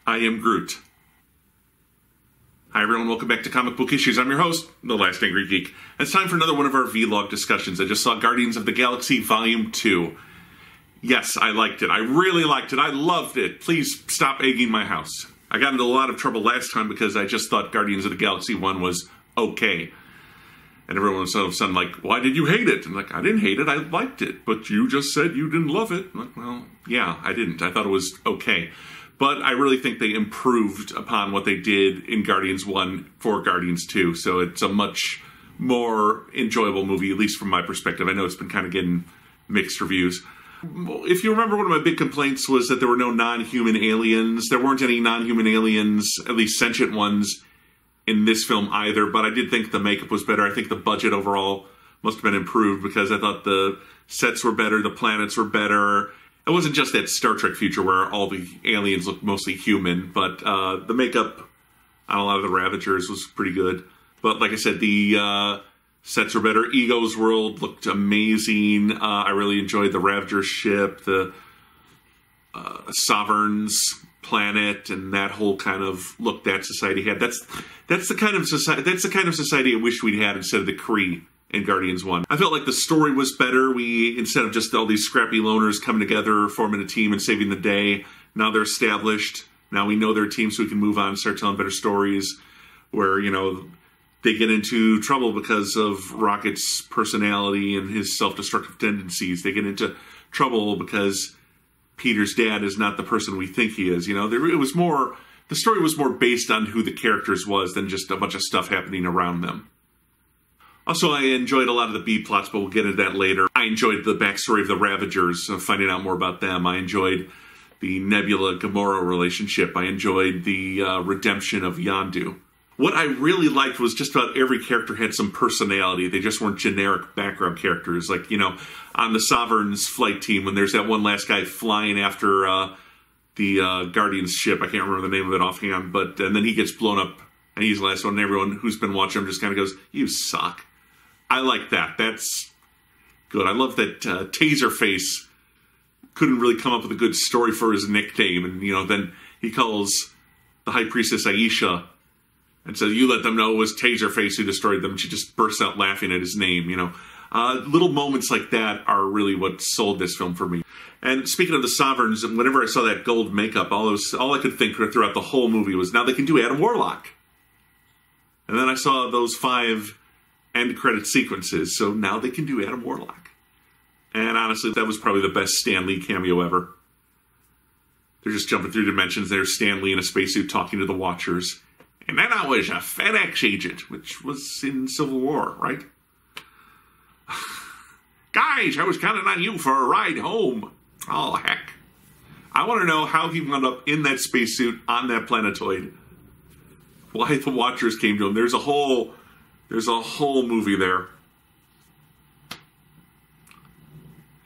I am Groot. Hi everyone, welcome back to Comic Book Issues. I'm your host, the Last Angry Geek. It's time for another one of our vlog discussions. I just saw Guardians of the Galaxy Volume 2. Yes, I liked it. I really liked it. I loved it. Please stop egging my house. I got into a lot of trouble last time because I just thought Guardians of the Galaxy 1 was okay. And everyone was all of a sudden like, why did you hate it? I'm like, I didn't hate it, I liked it. But you just said you didn't love it. I'm like, well, yeah, I didn't. I thought it was okay. But I really think they improved upon what they did in Guardians 1 for Guardians 2. So it's a much more enjoyable movie, at least from my perspective. I know it's been kind of getting mixed reviews. If you remember, one of my big complaints was that there were no non-human aliens. There weren't any non-human aliens, at least sentient ones, in this film either. But I did think the makeup was better. I think the budget overall must have been improved because I thought the sets were better, the planets were better. It wasn't just that Star Trek future where all the aliens looked mostly human, but the makeup on a lot of the Ravagers was pretty good. But like I said, the sets were better. Ego's world looked amazing. I really enjoyed the Ravager ship, the Sovereign's planet, and that whole kind of look that society had. That's the kind of society. That's the kind of society I wish we'd had instead of the Kree in Guardians 1. I felt like the story was better. Instead of just all these scrappy loners coming together, forming a team and saving the day, now they're established. Now we know they're a team, so we can move on and start telling better stories where, you know, they get into trouble because of Rocket's personality and his self-destructive tendencies. They get into trouble because Peter's dad is not the person we think he is. You know, the story was more based on who the characters was than just a bunch of stuff happening around them. Also, I enjoyed a lot of the B-plots, but we'll get into that later. I enjoyed the backstory of the Ravagers, finding out more about them. I enjoyed the Nebula-Gamora relationship. I enjoyed the redemption of Yondu. What I really liked was just about every character had some personality. They just weren't generic background characters. Like, you know, on the Sovereign's flight team, when there's that one last guy flying after the Guardians ship. I can't remember the name of it offhand, but and then he gets blown up, and he's the last one, and everyone who's been watching him just kind of goes, you suck. I like that. That's good. I love that Taserface couldn't really come up with a good story for his nickname. And, you know, then he calls the High Priestess Aisha and says, you let them know it was Taserface who destroyed them. And she just bursts out laughing at his name, you know. Little moments like that are really what sold this film for me. And speaking of the Sovereigns, whenever I saw that gold makeup, all I could think throughout the whole movie was, now they can do Adam Warlock. And then I saw those 5 end credit sequences, so now they can do Adam Warlock. And honestly, that was probably the best Stan Lee cameo ever. They're just jumping through dimensions. There's Stan Lee in a spacesuit talking to the Watchers. And then I was a FedEx agent, which was in Civil War, right? Guys, I was counting on you for a ride home. Oh, heck. I want to know how he wound up in that spacesuit on that planetoid. Why the Watchers came to him. There's a whole movie there.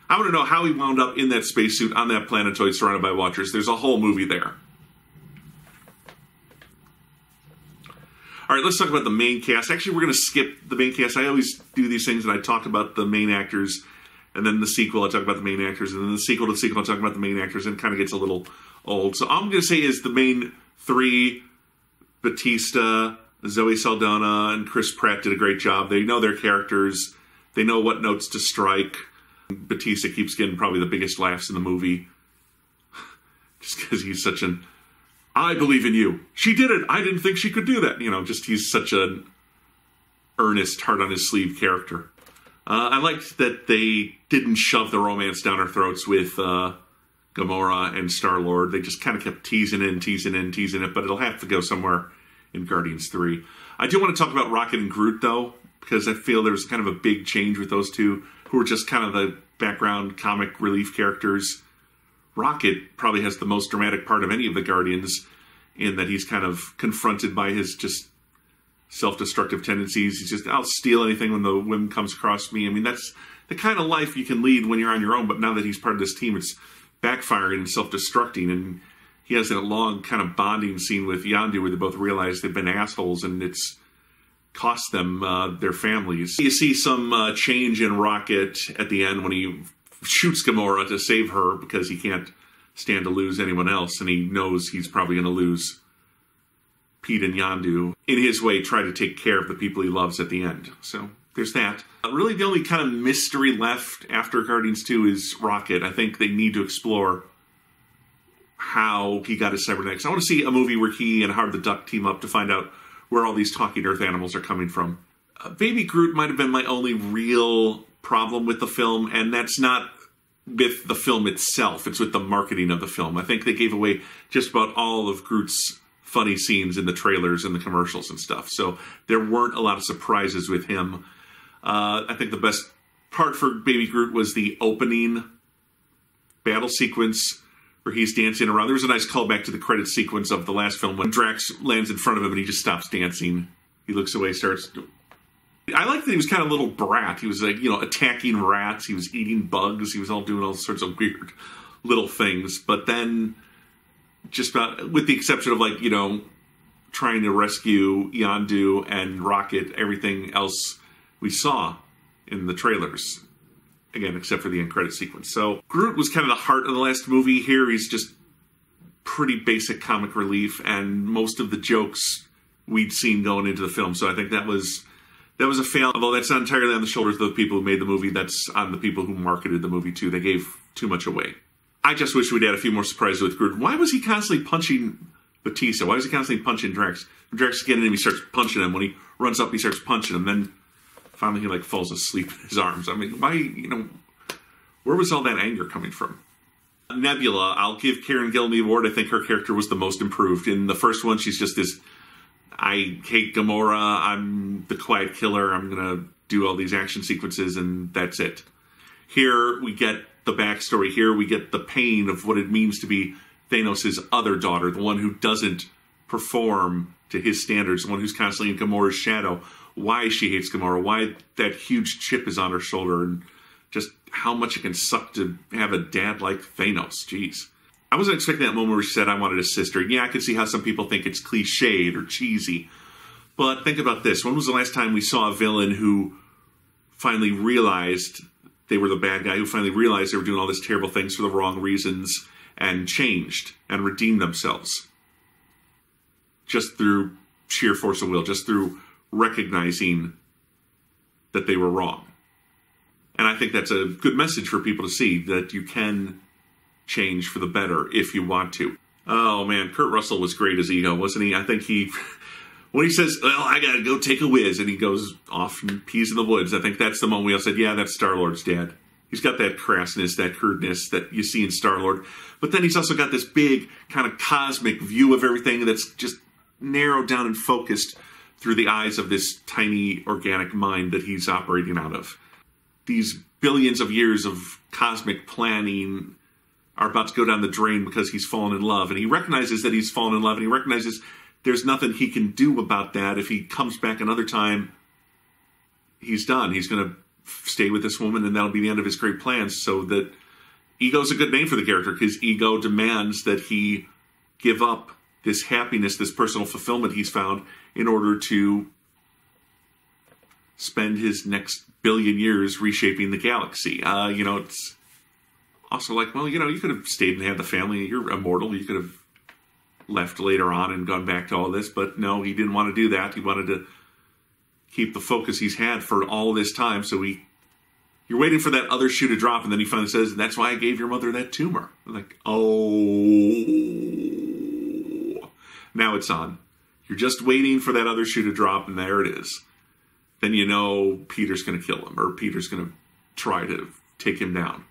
I want to know how he wound up in that spacesuit on that planetoid surrounded by Watchers. There's a whole movie there. All right, let's talk about the main cast. Actually, we're going to skip the main cast. I always do these things, and I talk about the main actors, and then the sequel, I talk about the main actors, and then the sequel to the sequel, I talk about the main actors, and it kind of gets a little old. So all I'm going to say is the main 3, Batista, Zoe Saldana, and Chris Pratt did a great job. They know their characters. They know what notes to strike. Batista keeps getting probably the biggest laughs in the movie. Just because he's such an, I believe in you. She did it. I didn't think she could do that. You know, just he's such an earnest, heart-on-his-sleeve character. I liked that they didn't shove the romance down our throats with Gamora and Star-Lord. They just kind of kept teasing it, but it'll have to go somewhere in Guardians 3. I do want to talk about Rocket and Groot, though, because I feel there's kind of a big change with those two, who are just kind of the background comic relief characters. Rocket probably has the most dramatic part of any of the Guardians, in that he's kind of confronted by his just self-destructive tendencies. He's just, I'll steal anything when the whim comes across me. I mean, that's the kind of life you can lead when you're on your own, but now that he's part of this team, it's backfiring and self-destructing, and he has that long kind of bonding scene with Yondu where they both realize they've been assholes and it's cost them their families. You see some change in Rocket at the end when he shoots Gamora to save her because he can't stand to lose anyone else, and he knows he's probably going to lose Pete and Yondu. In his way, try to take care of the people he loves at the end. So there's that. Really, the only kind of mystery left after Guardians 2 is Rocket. I think they need to explore how he got his cybernetics. I want to see a movie where he and Howard the Duck team up to find out where all these talking Earth animals are coming from. Baby Groot might have been my only real problem with the film, and that's not with the film itself. It's with the marketing of the film. I think they gave away just about all of Groot's funny scenes in the trailers and the commercials and stuff. So there weren't a lot of surprises with him. I think the best part for Baby Groot was the opening battle sequence where he's dancing around. There was a nice callback to the credit sequence of the last film when Drax lands in front of him and he just stops dancing. He looks away, starts... I like that he was kind of a little brat. He was like, attacking rats. He was eating bugs. He was all doing all sorts of weird little things. But then, just about, with the exception of trying to rescue Yondu and Rocket, everything else we saw in the trailers. Again, except for the end credit sequence. So Groot was kind of the heart of the last movie. Here he's just pretty basic comic relief, and most of the jokes we'd seen going into the film. So I think that was a fail. Although that's not entirely on the shoulders of the people who made the movie. That's on the people who marketed the movie too. They gave too much away. I just wish we'd had a few more surprises with Groot. Why was he constantly punching Batista? Why was he constantly punching Drax? When Drax is getting him, he starts punching him. When he runs up, he starts punching him. Then finally he falls asleep in his arms. I mean, why, where was all that anger coming from? Nebula, I'll give Karen Gillan the award. I think her character was the most improved. In the first one, she's just this, I hate Gamora, I'm the quiet killer, I'm going to do all these action sequences, and that's it. Here we get the backstory. Here we get the pain of what it means to be Thanos' other daughter, the one who doesn't perform to his standards, the one who's constantly in Gamora's shadow. Why she hates Gamora, why that huge chip is on her shoulder, and just how much it can suck to have a dad like Thanos. Jeez. I wasn't expecting that moment where she said, I wanted a sister. Yeah, I could see how some people think it's cliched or cheesy. But think about this. When was the last time we saw a villain who finally realized they were the bad guy, who finally realized they were doing all these terrible things for the wrong reasons and changed and redeemed themselves? Just through sheer force of will, just through recognizing that they were wrong. And I think that's a good message for people to see, that you can change for the better if you want to. Oh man, Kurt Russell was great as Ego, wasn't he? I think when he says, well, I gotta go take a whiz, and he goes off and pees in the woods, I think that's the moment we all said, yeah, that's Star-Lord's dad. He's got that crassness, that crudeness that you see in Star-Lord. But then he's also got this big kind of cosmic view of everything that's just narrowed down and focused through the eyes of this tiny organic mind that he's operating out of. These billions of years of cosmic planning are about to go down the drain because he's fallen in love. And he recognizes that he's fallen in love, and he recognizes there's nothing he can do about that. If he comes back another time, he's done. He's going to stay with this woman, and that'll be the end of his great plans. So that Ego's a good name for the character, because Ego demands that he give up this happiness, this personal fulfillment he's found, in order to spend his next billion years reshaping the galaxy. It's also like, well, you could have stayed and had the family. You're immortal. You could have left later on and gone back to all this. But no, he didn't want to do that. He wanted to keep the focus he's had for all this time. So you're waiting for that other shoe to drop, and then he finally says, that's why I gave your mother that tumor. I'm like, oh, now it's on. You're just waiting for that other shoe to drop, and there it is. Then you know Peter's going to kill him, or Peter's going to try to take him down.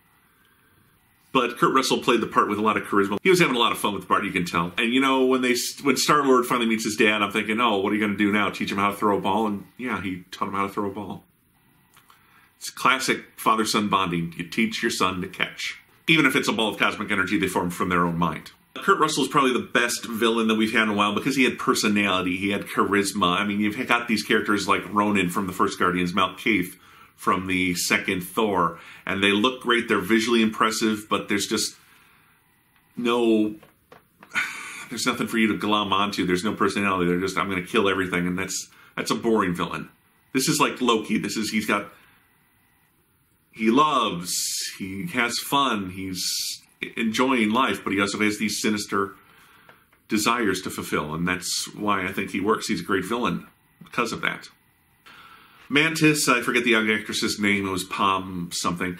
But Kurt Russell played the part with a lot of charisma. He was having a lot of fun with the part, you can tell. And when Star-Lord finally meets his dad, I'm thinking, oh, what are you going to do now? Teach him how to throw a ball? And yeah, he taught him how to throw a ball. It's classic father-son bonding. You teach your son to catch. Even if it's a ball of cosmic energy they formed from their own mind. Kurt Russell is probably the best villain that we've had in a while, because he had personality, he had charisma. I mean, you've got these characters like Ronan from the first Guardians, Malkaith from the second Thor, and they look great, they're visually impressive, but there's nothing for you to glom onto. There's no personality. They're just, I'm going to kill everything, and that's a boring villain. This is like Loki. He loves, he has fun, he's enjoying life, but he also has these sinister desires to fulfill, and that's why I think he works. He's a great villain because of that. Mantis, I forget the young actress's name, it was Palm something.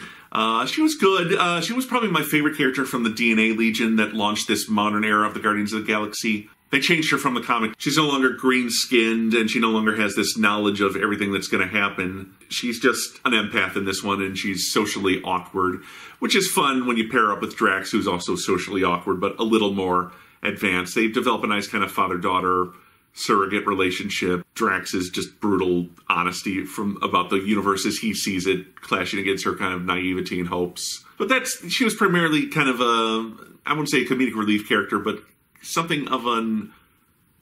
She was good. She was probably my favorite character from the DNA Legion that launched this modern era of the Guardians of the Galaxy. They changed her from the comic. She's no longer green-skinned, and she no longer has this knowledge of everything that's going to happen. She's just an empath in this one, and she's socially awkward, which is fun when you pair her up with Drax, who's also socially awkward, but a little more advanced. They develop a nice kind of father-daughter surrogate relationship. Drax's just brutal honesty about the universe as he sees it, clashing against her kind of naivety and hopes. But she was primarily kind of I wouldn't say a comedic relief character, but something of an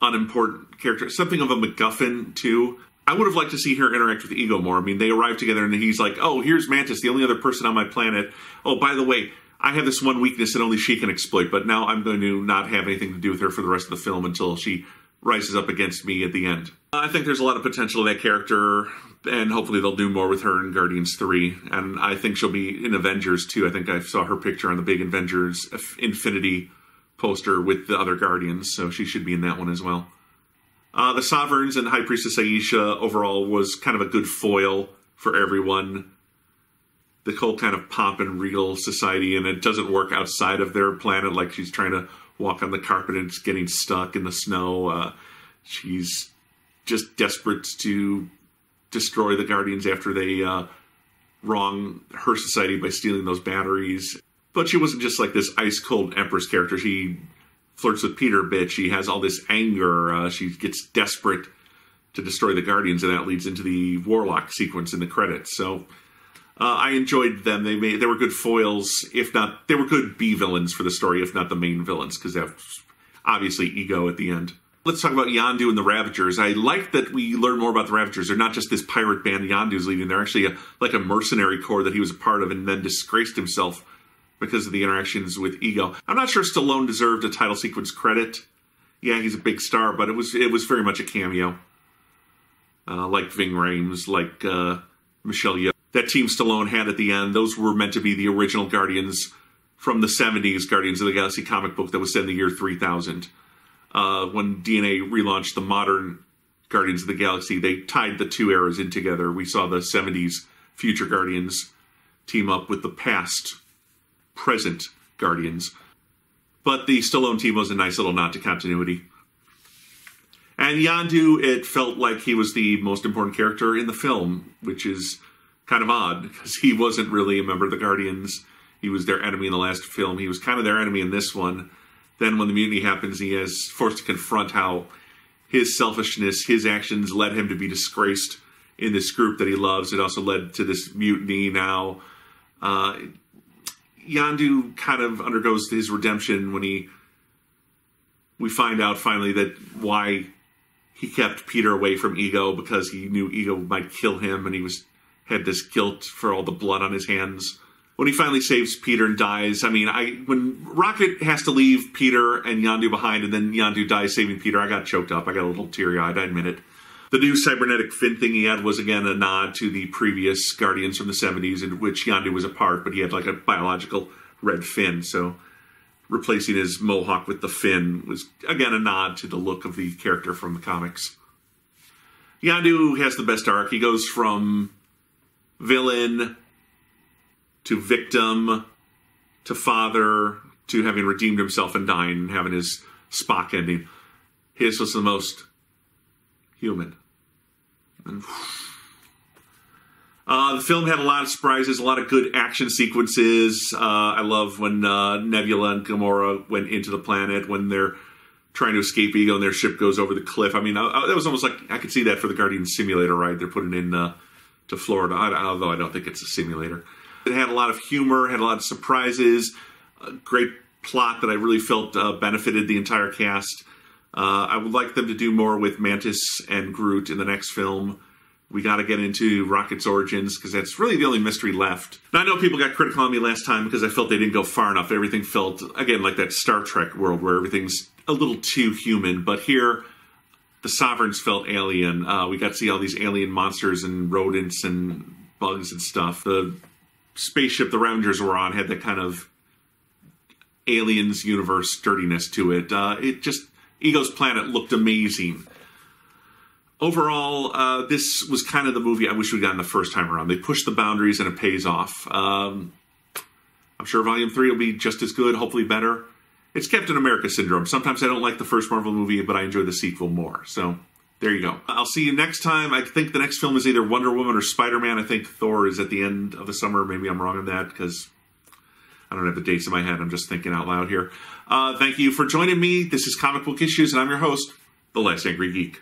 unimportant character, something of a MacGuffin too. I would have liked to see her interact with Ego more. I mean, they arrive together and he's like, oh, here's Mantis, the only other person on my planet. Oh, by the way, I have this one weakness that only she can exploit, but now I'm going to not have anything to do with her for the rest of the film until she rises up against me at the end. I think there's a lot of potential in that character, and hopefully they'll do more with her in Guardians 3. And I think she'll be in Avengers too. I think I saw her picture on the big Avengers Infinity poster with the other Guardians, so she should be in that one as well. The Sovereigns and High Priestess Aisha overall was kind of a good foil for everyone. The whole kind of pomp and regal society, and it doesn't work outside of their planet, like she's trying to walk on the carpet and it's getting stuck in the snow. She's just desperate to destroy the Guardians after they wrong her society by stealing those batteries. But she wasn't just like this ice-cold Empress character. She flirts with Peter a bit. She has all this anger. She gets desperate to destroy the Guardians, and that leads into the Warlock sequence in the credits. So I enjoyed them. They were good foils, if not, they were good B-villains for the story, if not the main villains, because that's obviously Ego at the end. Let's talk about Yondu and the Ravagers. I like that we learn more about the Ravagers. They're not just this pirate band Yondu's leading. They're actually like a mercenary corps that he was a part of and then disgraced himself because of the interactions with Ego. I'm not sure Stallone deserved a title sequence credit. Yeah, he's a big star, but it was very much a cameo. Like Ving Rhames, like Michelle Yeoh. That Team Stallone had at the end, those were meant to be the original Guardians from the 70s Guardians of the Galaxy comic book that was set in the year 3000. When DNA relaunched the modern Guardians of the Galaxy, they tied the two eras in together. We saw the 70s future Guardians team up with the present Guardians. But the Stallone team was a nice little nod to continuity. And Yondu, it felt like he was the most important character in the film, which is kind of odd, because he wasn't really a member of the Guardians. He was their enemy in the last film. He was kind of their enemy in this one. Then when the mutiny happens, he is forced to confront how his selfishness, his actions led him to be disgraced in this group that he loves. It also led to this mutiny now. Yondu kind of undergoes his redemption when we find out finally that why he kept Peter away from Ego, because he knew Ego might kill him, and he had this guilt for all the blood on his hands. When he finally saves Peter and dies, I mean, when Rocket has to leave Peter and Yondu behind, and then Yondu dies saving Peter, I got choked up. I got a little teary-eyed, I admit it. The new cybernetic fin thing he had was, again, a nod to the previous Guardians from the 70s, in which Yondu was a part, but he had like a biological red fin, so replacing his mohawk with the fin was, again, a nod to the look of the character from the comics. Yondu has the best arc. He goes from villain to victim to father to having redeemed himself and dying and having his Spock ending. His was the most human. And the film had a lot of surprises, a lot of good action sequences. I love when Nebula and Gamora went into the planet, when they're trying to escape Ego and their ship goes over the cliff. I mean, that was almost like, I could see that for the Guardians simulator ride they're putting in to Florida, although I don't think it's a simulator. It had a lot of humor, had a lot of surprises, a great plot that I really felt benefited the entire cast. I would like them to do more with Mantis and Groot in the next film. We got to get into Rocket's origins, because that's really the only mystery left. Now, I know people got critical on me last time because I felt they didn't go far enough. Everything felt, again, like that Star Trek world where everything's a little too human. But here, the Sovereigns felt alien. We got to see all these alien monsters and rodents and bugs and stuff. The spaceship the Ravagers were on had that kind of Aliens universe dirtiness to it. Ego's Planet looked amazing. Overall, this was kind of the movie I wish we'd gotten the first time around. They pushed the boundaries and it pays off. I'm sure Volume 3 will be just as good, hopefully better. It's Captain America syndrome. Sometimes I don't like the first Marvel movie, but I enjoy the sequel more. So there you go. I'll see you next time. I think the next film is either Wonder Woman or Spider-Man. I think Thor is at the end of the summer. Maybe I'm wrong on that because I don't have the dates in my head. I'm just thinking out loud here. Thank you for joining me. This is Comic Book Issues, and I'm your host, The Last Angry Geek.